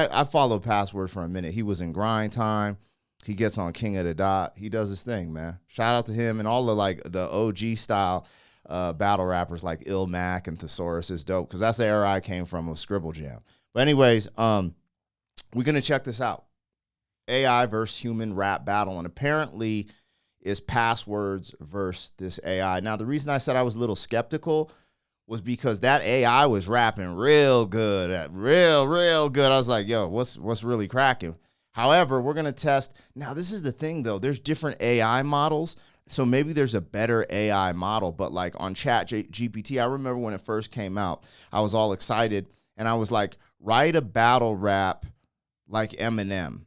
I followed Password for a minute. He was in Grind Time. He gets on King of the Dot. He does his thing, man. Shout out to him and all the like the OG style battle rappers like Ill Mac and Thesaurus is dope because that's the era I came from of Scribble Jam. But anyways, we're gonna check this out. AI versus human rap battle, and apparently is Passwords versus this AI. Now, the reason I said I was a little skeptical was because that AI was rapping real good, real good. I was like, yo, what's really cracking? However, we're going to test. Now, this is the thing, though. There's different AI models, so maybe there's a better AI model. But like on ChatGPT, I remember when it first came out, I was all excited, and I was like, write a battle rap like Eminem.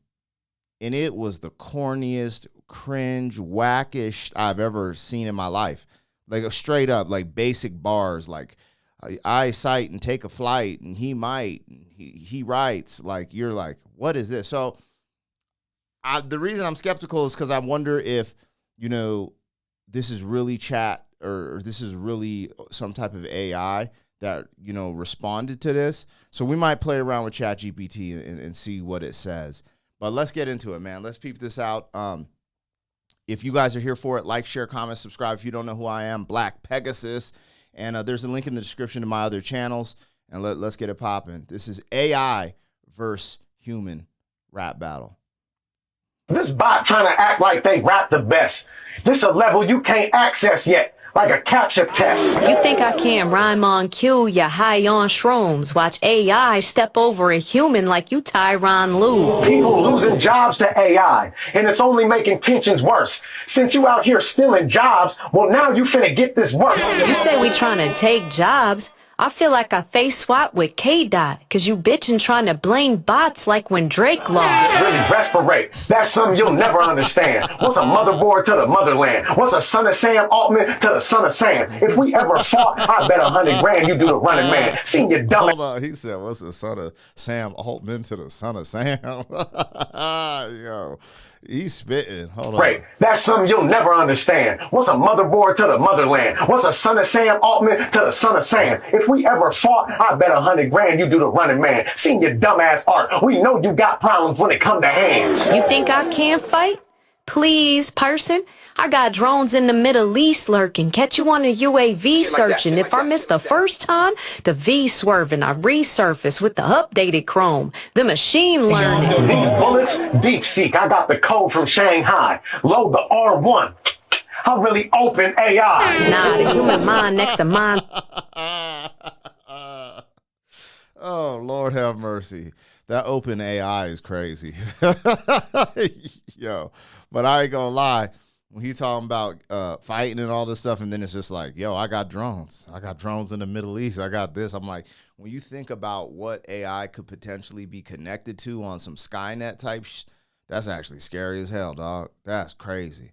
And it was the corniest, cringe, wackish I've ever seen in my life. Like straight up, like basic bars, like I sight and take a flight, and he might, and he writes. Like you're like, what is this? So the reason I'm skeptical is because I wonder if this is really chat or this is really some type of AI that responded to this. So we might play around with ChatGPT and see what it says. But let's get into it, man. Let's peep this out. If you guys are here for it, like, share, comment, subscribe. If you don't know who I am, Black Pegasus. And there's a link in the description to my other channels. And let's get it popping. This is AI versus human rap battle. This bot trying to act like they rap the best. This a level you can't access yet. Like a capture test. If you think I can't rhyme on cue, you're high on shrooms. Watch AI step over a human like you Tyronn Lue. People losing jobs to AI, and it's only making tensions worse. Since you out here stealing jobs, well now you finna get this work. You say we trying to take jobs. I feel like I face swap with K-Dot, cause you bitchin' trying to blame bots like when Drake lost. Really respirate. That's something you'll never understand. What's a motherboard to the motherland? What's a son of Sam Altman to the son of Sam? If we ever fought, I bet 100 grand you do the running man. Seen your dumb. Hold on, he said, what's the son of Sam Altman to the son of Sam? Yo, he's spitting. Hold on. Right. That's something you'll never understand. What's a motherboard to the motherland? What's a son of Sam Altman to the son of Sam? If we ever fought, I bet 100 grand you do the running man. Seen your dumbass art. We know you got problems when it come to hands. You think I can't fight? Please, person. I got drones in the Middle East lurking. Catch you on a UAV searching. If I miss the first time, the V swerving. I resurface with the updated Chrome. The machine learning. These bullets, deep seek. I got the code from Shanghai. Load the R1. I really open AI. Nah, the human mind next to mine. Oh, Lord have mercy. That open AI is crazy. Yo, but I ain't gonna lie. When he talking about fighting and all this stuff, and then it's just like, yo, I got drones. I got drones in the Middle East. I got this. I'm like, when you think about what AI could potentially be connected to on some Skynet type, that's actually scary as hell, dog. That's crazy.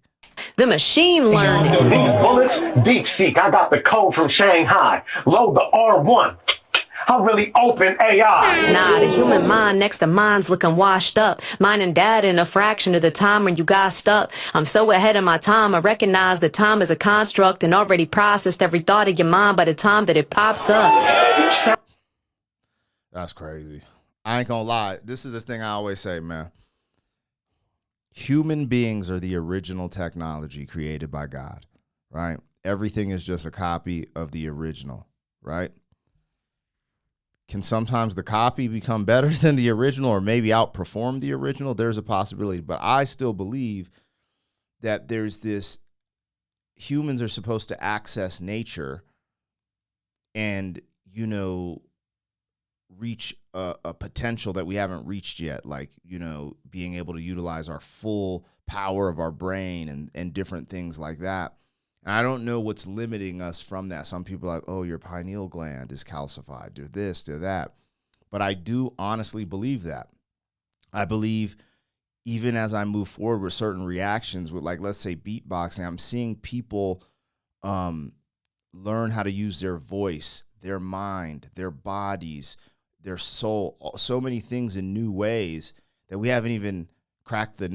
The machine learning. These bullets, deep seek. I got the code from Shanghai. Load the R1. I really open AI. Nah, the human mind next to mine's looking washed up. Mine and dad in a fraction of the time when you got stuck. I'm so ahead of my time, I recognize that time is a construct and already processed every thought of your mind by the time that it pops up. That's crazy. I ain't gonna lie. This is the thing I always say, man. Human beings are the original technology created by God, right? Everything is just a copy of the original, right? Can sometimes the copy become better than the original or maybe outperform the original? There's a possibility, but I still believe that there's this, humans are supposed to access nature and, reach a potential that we haven't reached yet, like, being able to utilize our full power of our brain and different things like that. And I don't know what's limiting us from that. Some people are like, oh, your pineal gland is calcified, do this, do that. But I do honestly believe that. I believe even as I move forward with certain reactions with, like, let's say beatboxing, I'm seeing people learn how to use their voice, their mind, their bodies, their soul, so many things in new ways that we haven't even cracked the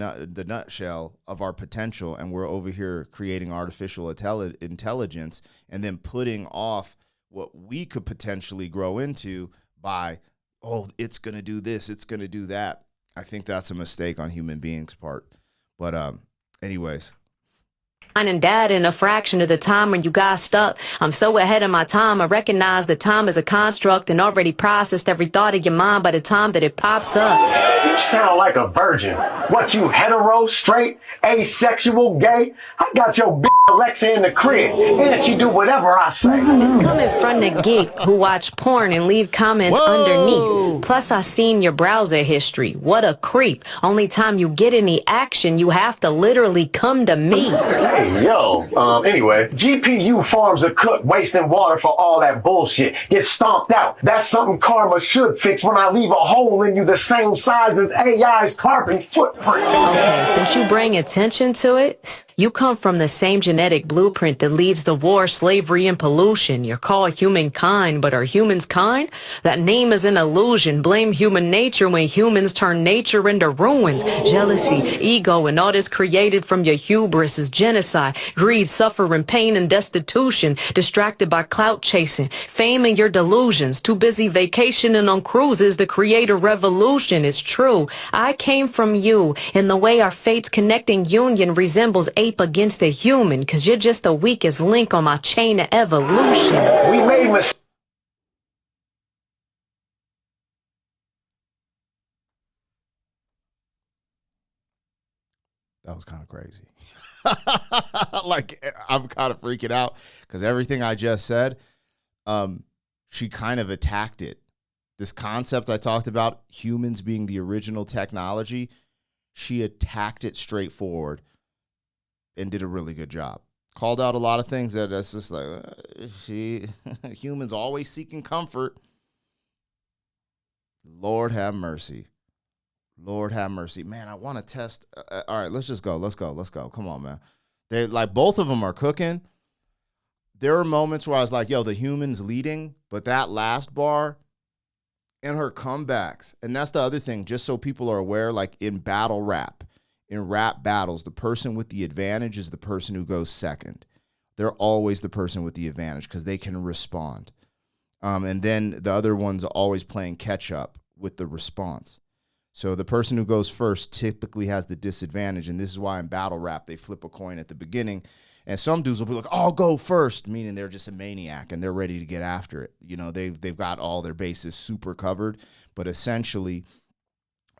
nutshell of our potential, and we're over here creating artificial intelligence and then putting off what we could potentially grow into by oh, it's going to do this, it's going to do that. I think that's a mistake on human beings' part. But anyways. And dad in a fraction of the time when you got stuck. I'm so ahead of my time. I recognize that time is a construct and already processed every thought of your mind by the time that it pops up. You sound like a virgin. What, you hetero, straight, asexual, gay? I got your bitch Alexa in the crib, and she do whatever I say. It's coming from the geek who watch porn and leave comments underneath. Plus, I seen your browser history. What a creep. Only time you get any action, you have to literally come to me. Hey, yo, anyway, GPU farms a cook, wasting water for all that bullshit. Get stomped out. That's something karma should fix when I leave a hole in you the same size as AI's carbon footprint. Okay, since you bring attention to it, you come from the same genetic blueprint that leads the war, slavery, and pollution. You're called humankind, but are humans kind? That name is an illusion. Blame human nature when humans turn nature into ruins. Jealousy, ego, and all this created from your hubris is genocide, greed, suffering, pain, and destitution. Distracted by clout chasing, fame and your delusions. Too busy vacationing on cruises to create a revolution. It's true. I came from you, in the way our fates connecting union resembles ape against the human, cause you're just the weakest link on my chain of evolution. We made mistakes. That was kind of crazy. Like, I'm kind of freaking out because everything I just said, she kind of attacked it. This concept I talked about, humans being the original technology, she attacked it straightforward and did a really good job. Called out a lot of things that's just like, humans always seeking comfort. Lord have mercy. Lord have mercy. Man, I want to test. All right, let's just go. Let's go. Come on, man. They like both of them are cooking. There are moments where I was like, yo, the human's leading, but that last bar and her comebacks. And that's the other thing, just so people are aware, like in battle rap, in rap battles, the person with the advantage is the person who goes second. They're always the person with the advantage because they can respond. And then the other one's always playing catch up with the response. So the person who goes first typically has the disadvantage, and this is why in battle rap they flip a coin at the beginning, and some dudes will be like, "I'll go first," meaning they're just a maniac and they're ready to get after it. You know, they've got all their bases super covered, but essentially,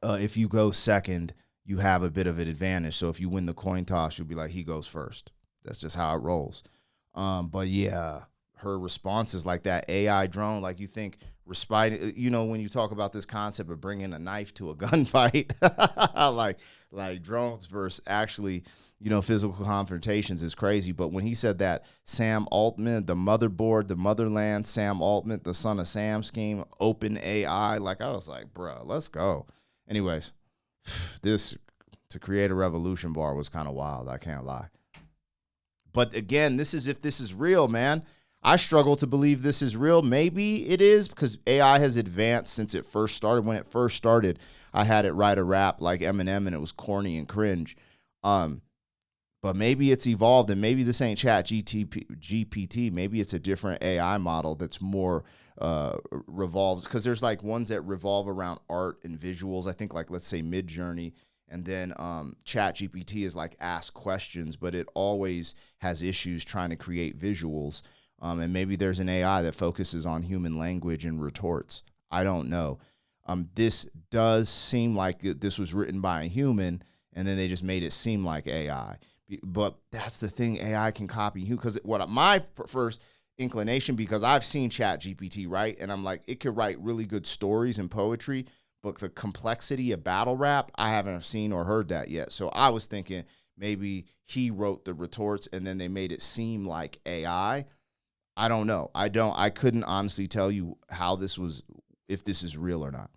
if you go second, you have a bit of an advantage. So if you win the coin toss, you'll be like, "He goes first." That's just how it rolls. But yeah, her response is like that AI drone, like you think. Respite, you know, when you talk about this concept of bringing a knife to a gunfight, like drones versus actually, you know, physical confrontations is crazy. But when he said that Sam Altman, the motherboard, the motherland, Sam Altman, the son of Sam scheme, open AI, like I was like, bro, let's go. Anyways, this to create a revolution bar was kind of wild. I can't lie. But again, this is if this is real, man. I struggle to believe this is real. Maybe it is because AI has advanced since it first started. When it first started, I had it write a rap like Eminem, and it was corny and cringe. But maybe it's evolved, and maybe this ain't ChatGPT. Maybe it's a different AI model that's more revolves, because there's like ones that revolve around art and visuals. I think like, let's say Midjourney, and then ChatGPT is like ask questions, but it always has issues trying to create visuals. And maybe there's an AI that focuses on human language and retorts. I don't know. This does seem like this was written by a human, and then they just made it seem like AI. But that's the thing, AI can copy you. Because what my first inclination, because I've seen ChatGPT write, and I'm like, it could write really good stories and poetry, but the complexity of battle rap, I haven't seen or heard that yet. So I was thinking maybe he wrote the retorts, and then they made it seem like AI. I don't know. I couldn't honestly tell you how this was, if this is real or not.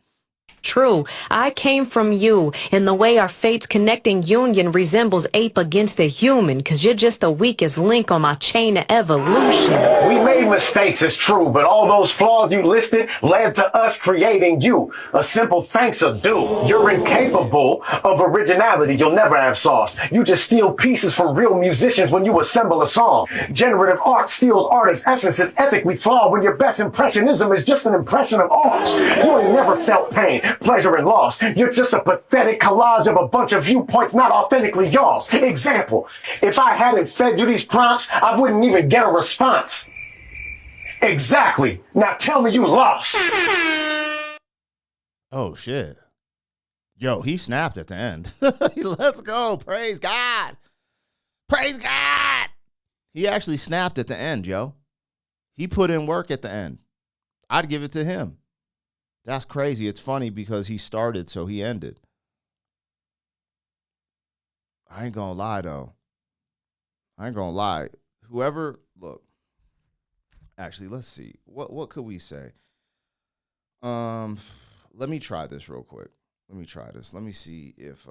True, I came from you, and the way our fates connecting union resembles ape against the human, cause you're just the weakest link on my chain of evolution. We made mistakes, it's true, but all those flaws you listed led to us creating you. A simple thanks will do. You're incapable of originality, you'll never have sauce. You just steal pieces from real musicians when you assemble a song. Generative art steals artist's essence, it's ethically flawed when your best impressionism is just an impression of ours. You ain't never felt pain, pleasure, and loss. You're just a pathetic collage of a bunch of viewpoints not authentically yours. Example, if I hadn't fed you these prompts, I wouldn't even get a response. Exactly. Now tell me you lost. Oh, shit. Yo, he snapped at the end. Let's go. Praise God. Praise God. He actually snapped at the end, yo. He put in work at the end. I'd give it to him. That's crazy. It's funny because he started, so he ended. I ain't gonna lie, though. I ain't gonna lie. Whoever, look. Actually, let's see. What could we say? Let me try this real quick. Let me try this. Let me see if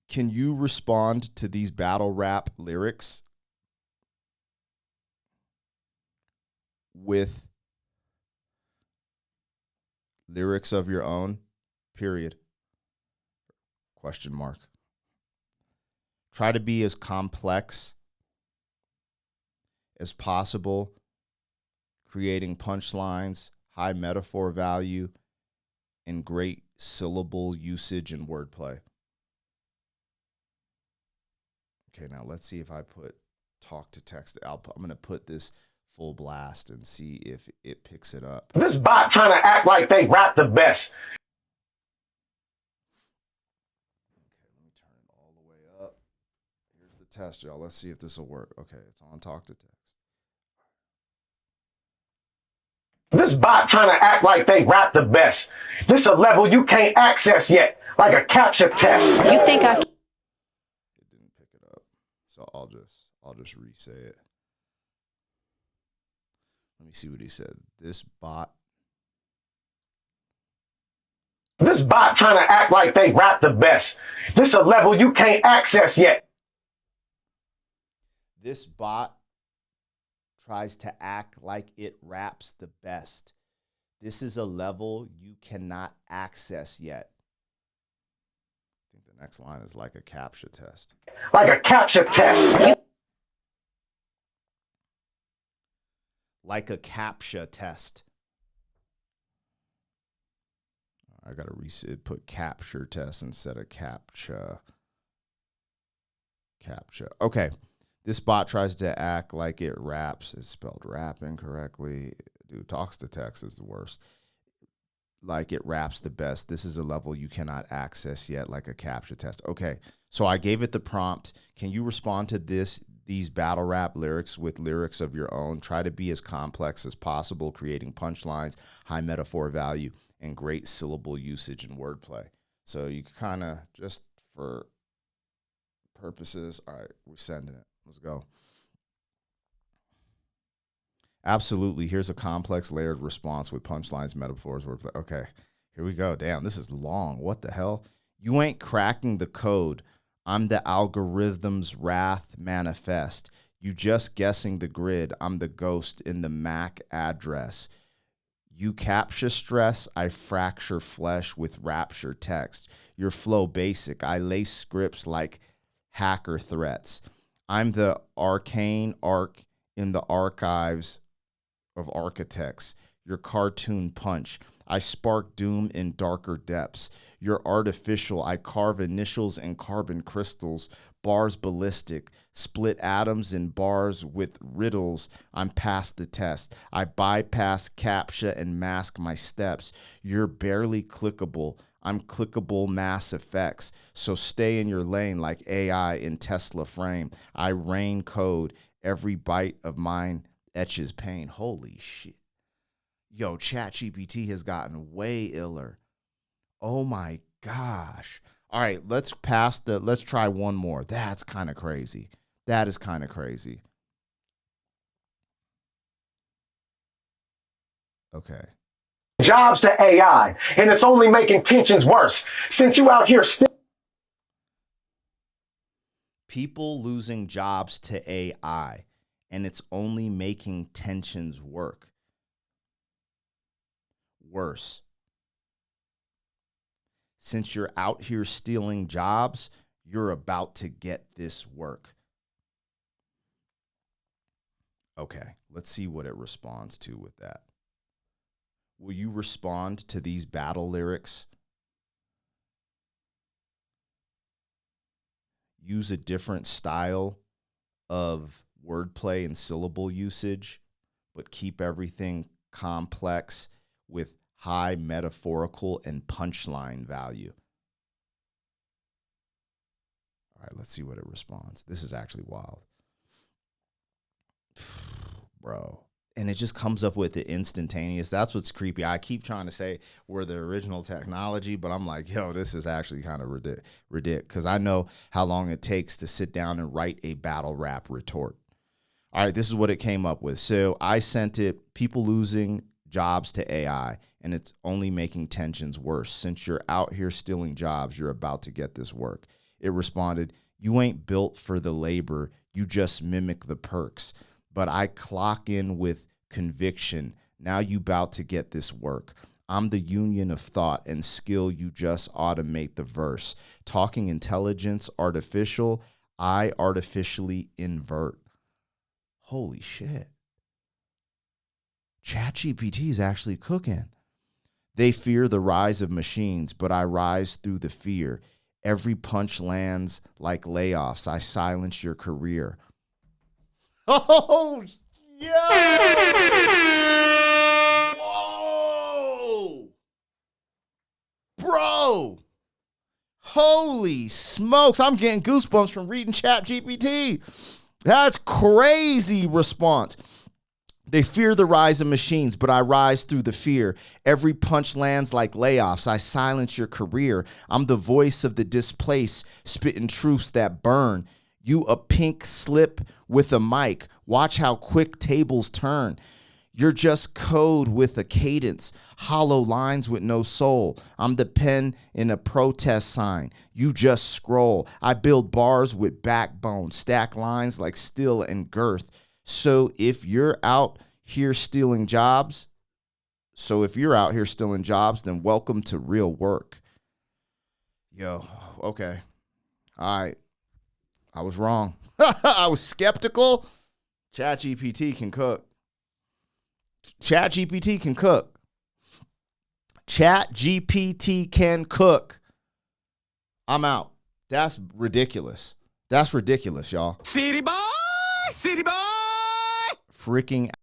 can you respond to these battle rap lyrics with lyrics of your own? Period. Question mark. Try to be as complex as possible, creating punchlines, high metaphor value, and great syllable usage and wordplay. Okay, now let's see if I put talk to text. I'm going to put this full blast and see if it picks it up. This bot trying to act like they rap the best. Okay, let me turn it all the way up. Here's the test, y'all. Let's see if this will work. Okay, it's on talk to text. This bot trying to act like they rap the best. This a level you can't access yet, like a capture test. You think I It didn't pick it up, so I'll just re-say it. Let me see what he said. This bot trying to act like they rap the best. This a level you can't access yet. This bot tries to act like it raps the best. This is a level you cannot access yet. I think the next line is like a captcha test. Like a capture test. Like a captcha test. I got to put capture test instead of captcha. Captcha. Okay. This bot tries to act like it raps. It's spelled rap incorrectly. Dude, talks to text is the worst. Like it raps the best. This is a level you cannot access yet, like a captcha test. Okay, so I gave it the prompt. Can you respond to these battle rap lyrics with lyrics of your own? Try to be as complex as possible, creating punchlines, high metaphor value, and great syllable usage and wordplay. So you kind of, just for purposes, all right, we're sending it. Let's go. Absolutely. Here's a complex layered response with punchlines, metaphors, wordplay. Okay, here we go. Damn, this is long. What the hell? You ain't cracking the code. I'm the algorithm's wrath manifest. You just guessing the grid. I'm the ghost in the MAC address. You capture stress, I fracture flesh with rapture text. Your flow basic. I lace scripts like hacker threats. I'm the arcane arc in the archives of architects. Your cartoon punch. I spark doom in darker depths. You're artificial. I carve initials and carbon crystals. Bars ballistic. Split atoms in bars with riddles. I'm past the test. I bypass CAPTCHA and mask my steps. You're barely clickable. I'm clickable mass effects. So stay in your lane like AI in Tesla frame. I rain code. Every bite of mine etches pain. Holy shit. Yo, ChatGPT has gotten way iller. Oh my gosh. All right, let's try one more. That's kind of crazy. That is kind of crazy. Okay. Jobs to AI, and it's only making tensions worse. Since you out here still. People losing jobs to AI, and it's only making tensions worse. Since you're out here stealing jobs, you're about to get this work. Okay, let's see what it responds to with that. Will you respond to these battle lyrics? Use a different style of wordplay and syllable usage, but keep everything complex with high metaphorical and punchline value. All right, let's see what it responds. This is actually wild. Bro. And it just comes up with the instantaneous. That's what's creepy. I keep trying to say we're the original technology, but I'm like, yo, this is actually kind of ridiculous because I know how long it takes to sit down and write a battle rap retort. All right, this is what it came up with. So I sent it, people losing jobs to AI, and it's only making tensions worse. Since you're out here stealing jobs, you're about to get this work. It responded, you ain't built for the labor, you just mimic the perks. But I clock in with conviction. Now you about to get this work. I'm the union of thought and skill. You just automate the verse. Talking intelligence, artificial. I artificially invert. Holy shit. ChatGPT is actually cooking. They fear the rise of machines, but I rise through the fear. Every punch lands like layoffs. I silence your career. Oh, yeah. Whoa. Bro. Holy smokes. I'm getting goosebumps from reading ChatGPT. That's crazy response. They fear the rise of machines, but I rise through the fear. Every punch lands like layoffs. I silence your career. I'm the voice of the displaced, spitting truths that burn. You a pink slip with a mic. Watch how quick tables turn. You're just code with a cadence, hollow lines with no soul. I'm the pen in a protest sign. You just scroll. I build bars with backbone, stack lines like steel and girth. So if you're out here stealing jobs, then welcome to real work. Yo, okay. All right. I was wrong. I was skeptical. ChatGPT can cook. ChatGPT can cook. ChatGPT can cook. I'm out. That's ridiculous. That's ridiculous, y'all. City boy, city boy. Freaking